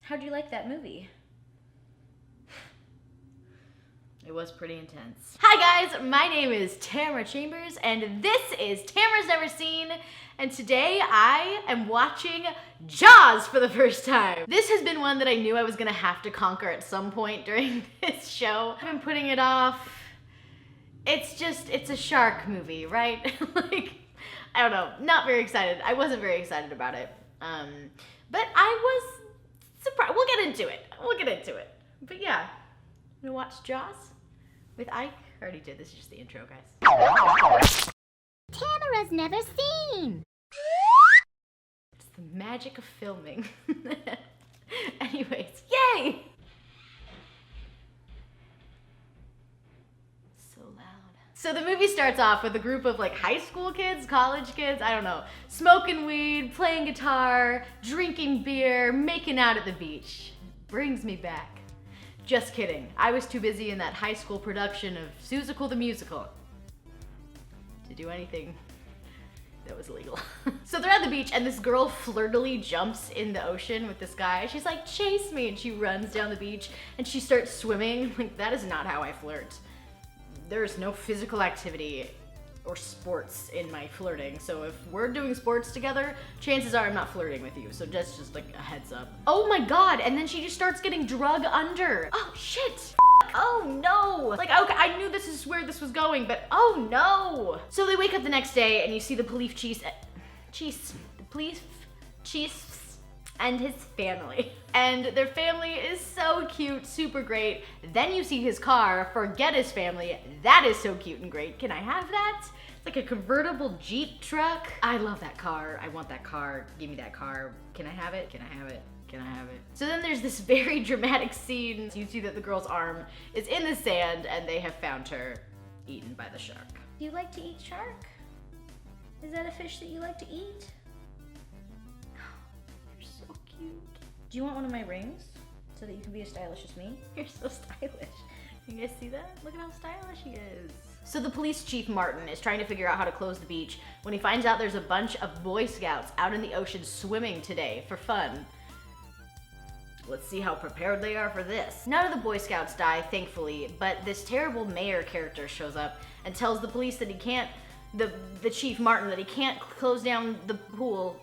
How'd you like that movie? It was pretty intense. Hi guys, my name is Tamara Chambers and this is Tamara's Never Seen, and today I am watching Jaws for the first time. This has been one that I knew I was gonna have to conquer at some point during this show. I've been putting it off. It's a shark movie, right? Like, I don't know, not very excited. I wasn't very excited about it. But I was surprised. We'll get into it. But yeah, I'm gonna watch Jaws with Ike. I already did, this is just the intro, guys. Tamara's Never Seen. It's the magic of filming. Anyways, yay! So loud. So the movie starts off with a group of like high school kids, college kids, I don't know, smoking weed, playing guitar, drinking beer, making out at the beach. Brings me back. Just kidding. I was too busy in that high school production of Seussical the Musical to do anything that was illegal. So they're at the beach and this girl flirtily jumps in the ocean with this guy. She's like, chase me, and she runs down the beach and she starts swimming. Like, that is not how I flirt. There is no physical activity or sports in my flirting. So if we're doing sports together, chances are I'm not flirting with you. So just like a heads up. Oh my God, and then she just starts getting drug under. Oh shit. Oh no! Like, okay, I knew this is where this was going, but oh no! So they wake up the next day and you see the police chief and his family. And their family is so cute, super great. Then you see his car, forget his family, that is so cute and great. Can I have that? It's like a convertible Jeep truck. I love that car, I want that car, give me that car. Can I have it? Can I have it? Can I have it? So then there's this very dramatic scene. You see that the girl's arm is in the sand and they have found her eaten by the shark. Do you like to eat shark? Is that a fish that you like to eat? You're so cute. Do you want one of my rings so that you can be as stylish as me? You're so stylish. You guys see that? Look at how stylish he is. So the police chief, Martin, is trying to figure out how to close the beach when he finds out there's a bunch of Boy Scouts out in the ocean swimming today for fun. Let's see how prepared they are for this. None of the Boy Scouts die, thankfully, but this terrible mayor character shows up and tells the police that he can't, the chief Martin, that he can't close down the pool.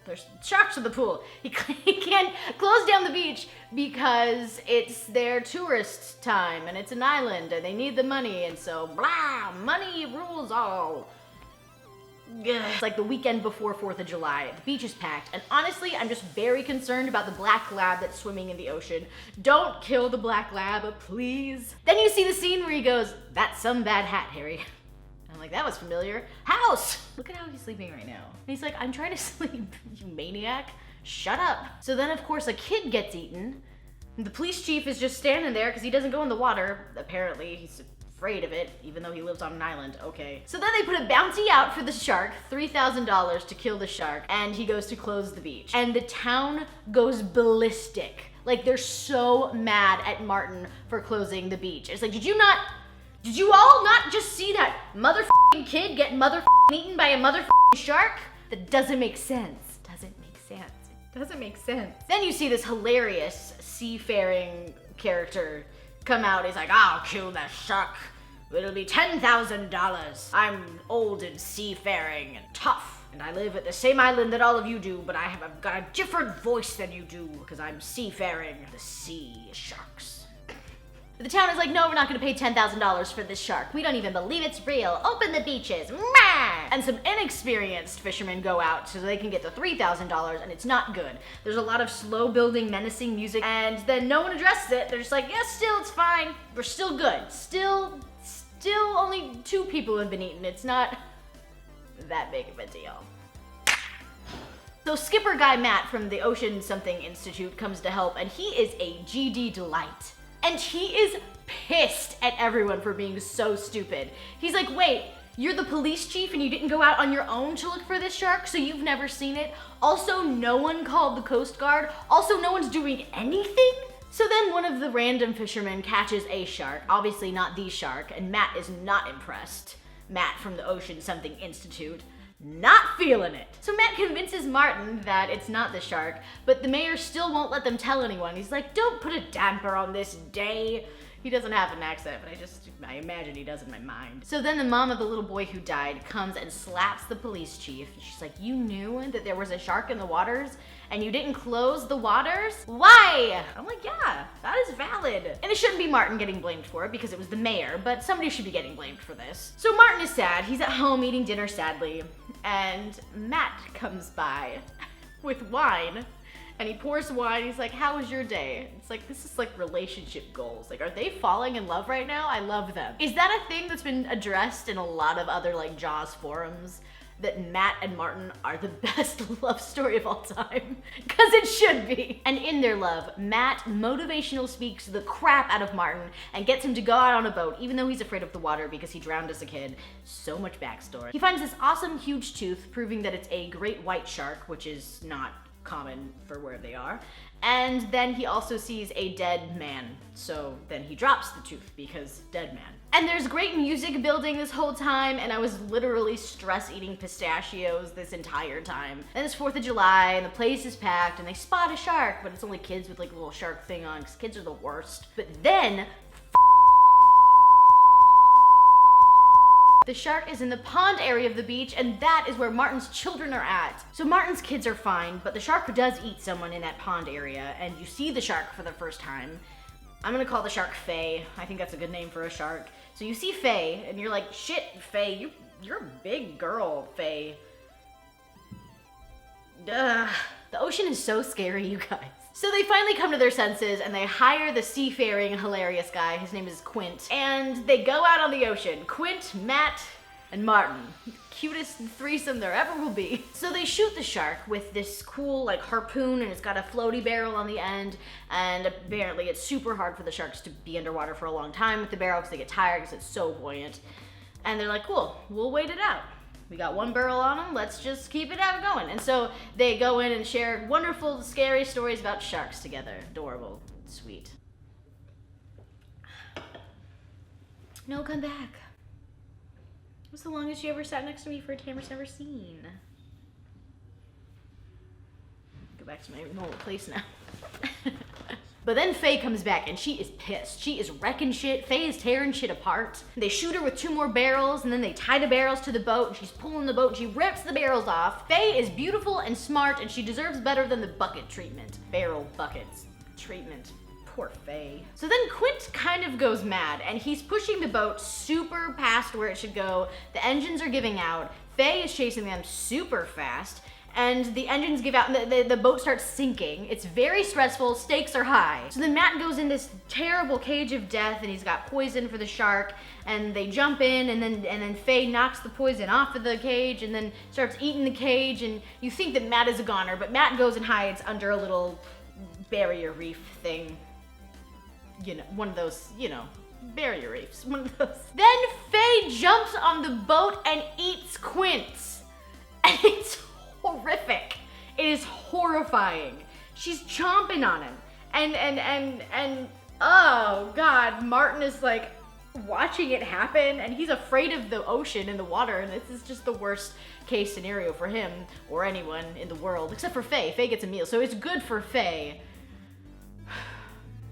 There's sharks in the pool. He can't close down the beach because it's their tourist time and it's an island and they need the money, and so blah, money rules all. It's like the weekend before 4th of July. The beach is packed, and honestly, I'm just very concerned about the black lab that's swimming in the ocean. Don't kill the black lab, please. Then you see the scene where he goes, that's some bad hat, Harry. I'm like, that was familiar. House! Look at how he's sleeping right now. And he's like, I'm trying to sleep, you maniac. Shut up. So then, of course, a kid gets eaten. The police chief is just standing there because he doesn't go in the water. Apparently, he's afraid of it, even though he lives on an island. Okay. So then they put a bounty out for the shark, $3,000 to kill the shark, and he goes to close the beach. And the town goes ballistic. Like, they're so mad at Martin for closing the beach. It's like, did you all not just see that motherfucking kid get motherfucking eaten by a motherfucking shark? That doesn't make sense. It doesn't make sense. Then you see this hilarious seafaring character come out. He's like, I'll kill that shark. It'll be $10,000. I'm old and seafaring and tough, and I live at the same island that all of you do, but I've got a different voice than you do because I'm seafaring the sea sharks. The town is like, no, we're not gonna pay $10,000 for this shark. We don't even believe it's real. Open the beaches. Mah! And some inexperienced fishermen go out so they can get the $3,000, and it's not good. There's a lot of slow building, menacing music, and then no one addresses it. They're just like, yeah, still, it's fine. We're still good. Still only 2 people have been eaten. It's not that big of a deal. So skipper guy Matt from the Ocean Something Institute comes to help, and he is a GD delight. And he is pissed at everyone for being so stupid. He's like, wait, you're the police chief and you didn't go out on your own to look for this shark, so you've never seen it? Also, no one called the Coast Guard? Also, no one's doing anything? So then one of the random fishermen catches a shark, obviously not the shark, and Matt is not impressed. Matt from the Ocean Something Institute, not feeling it. So Matt convinces Martin that it's not the shark, but the mayor still won't let them tell anyone. He's like, don't put a damper on this day. He doesn't have an accent, but I imagine he does in my mind. So then the mom of the little boy who died comes and slaps the police chief. She's like, you knew that there was a shark in the waters and you didn't close the waters? Why? I'm like, yeah, that is valid. And it shouldn't be Martin getting blamed for it because it was the mayor, but somebody should be getting blamed for this. So Martin is sad. He's at home eating dinner sadly, and Matt comes by with wine. And he pours wine, he's like, how was your day? It's like, this is like relationship goals. Like, are they falling in love right now? I love them. Is that a thing that's been addressed in a lot of other like Jaws forums? That Matt and Martin are the best love story of all time? Cause it should be. And in their love, Matt motivational speaks the crap out of Martin and gets him to go out on a boat, even though he's afraid of the water because he drowned as a kid. So much backstory. He finds this awesome huge tooth, proving that it's a great white shark, which is not common for where they are. And then he also sees a dead man. So then he drops the tooth because dead man. And there's great music building this whole time, and I was literally stress eating pistachios this entire time. And it's 4th of July and the place is packed and they spot a shark, but it's only kids with like a little shark thing on because kids are the worst. But then the shark is in the pond area of the beach, and that is where Martin's children are at. So Martin's kids are fine, but the shark does eat someone in that pond area, and you see the shark for the first time. I'm gonna call the shark Faye. I think that's a good name for a shark. So you see Faye, and you're like, shit, Faye, you're a big girl, Faye. Ugh. The ocean is so scary, you guys. So they finally come to their senses and they hire the seafaring hilarious guy. His name is Quint. And they go out on the ocean. Quint, Matt, and Martin. Cutest threesome there ever will be. So they shoot the shark with this cool like harpoon, and it's got a floaty barrel on the end. And apparently it's super hard for the sharks to be underwater for a long time with the barrel because they get tired because it's so buoyant. And they're like, cool, we'll wait it out. We got one barrel on them, let's just keep it out going. And so they go in and share wonderful, scary stories about sharks together. Adorable, sweet. No, come back. What's the longest you ever sat next to me for a Tamara's never seen? Go back to my normal place now. But then Faye comes back and she is pissed. She is wrecking shit. Faye is tearing shit apart. They shoot her with 2 more barrels, and then they tie the barrels to the boat, and she's pulling the boat and she rips the barrels off. Faye is beautiful and smart, and she deserves better than the bucket treatment. Barrel buckets treatment. Poor Faye. So then Quint kind of goes mad, and he's pushing the boat super past where it should go. The engines are giving out. Faye is chasing them super fast. And the engines give out and the boat starts sinking. It's very stressful, stakes are high. So then Matt goes in this terrible cage of death, and he's got poison for the shark, and they jump in, and then Faye knocks the poison off of the cage and then starts eating the cage, and you think that Matt is a goner, but Matt goes and hides under a little barrier reef thing. You know, one of those, you know, barrier reefs, one of those. Then Faye jumps on the boat and eats Quint. And it's horrific. It is horrifying. She's chomping on him. And oh God, Martin is like watching it happen, and he's afraid of the ocean and the water, and this is just the worst case scenario for him or anyone in the world, except for Faye. Faye gets a meal, so it's good for Faye.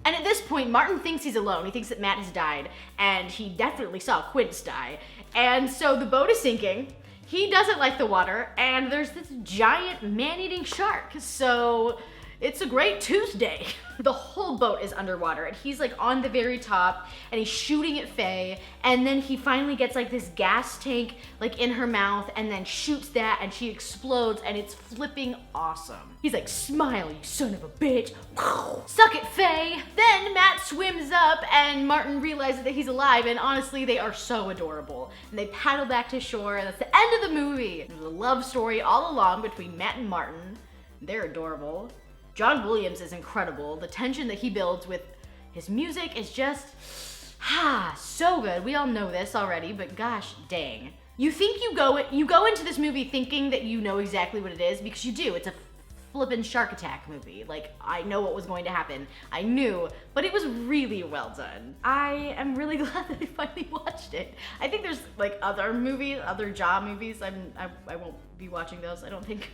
And at this point, Martin thinks he's alone. He thinks that Matt has died, and he definitely saw Quint die. And so the boat is sinking. He doesn't like the water, and there's this giant man-eating shark. So it's a great Tuesday. The whole boat is underwater, and he's like on the very top, and he's shooting at Faye, and then he finally gets like this gas tank like in her mouth, and then shoots that, and she explodes, and it's flipping awesome. He's like, smile, you son of a bitch. Suck it, Faye. Then Matt swims up, and Martin realizes that he's alive, and honestly, they are so adorable. And they paddle back to shore, and that's the end of the movie. There's a love story all along between Matt and Martin. They're adorable. John Williams is incredible. The tension that he builds with his music is just, so good. We all know this already, but gosh dang. You think you go into this movie thinking that you know exactly what it is, because you do. It's a flippin' Shark Attack movie. Like, I know what was going to happen. I knew, but it was really well done. I am really glad that I finally watched it. I think there's like other movies, other Jaw movies. I won't be watching those, I don't think.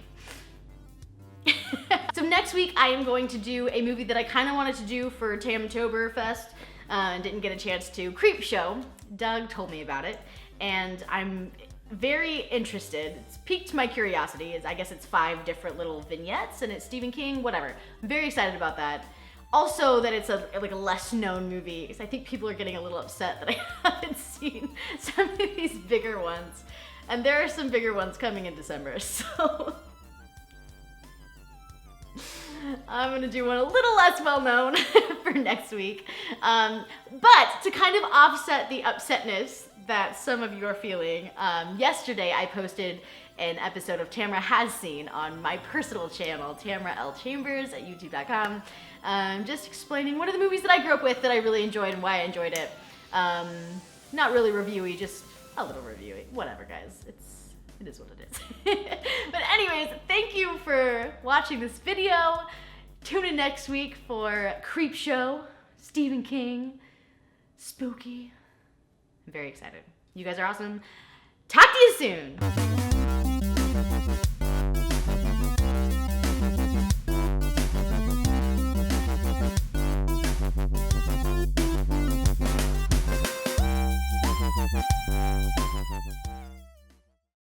So next week I am going to do a movie that I kind of wanted to do for Tamtoberfest and didn't get a chance to. Creepshow. Doug told me about it, and I'm very interested. It's piqued my curiosity. I guess it's 5 different little vignettes, and it's Stephen King, whatever. I'm very excited about that. Also that it's a less known movie, because I think people are getting a little upset that I haven't seen some of these bigger ones. And there are some bigger ones coming in December, so I'm gonna do one a little less well known for next week. But to kind of offset the upsetness that some of you are feeling, yesterday I posted an episode of Tamara Has Seen on my personal channel, Tamara L. Chambers at youtube.com, just explaining one of the movies that I grew up with that I really enjoyed and why I enjoyed it. Not really reviewy, just a little reviewy. Whatever, guys. It is what it is. But anyways, thank you for watching this video. Tune in next week for Creepshow, Stephen King, spooky. I'm very excited. You guys are awesome. Talk to you soon.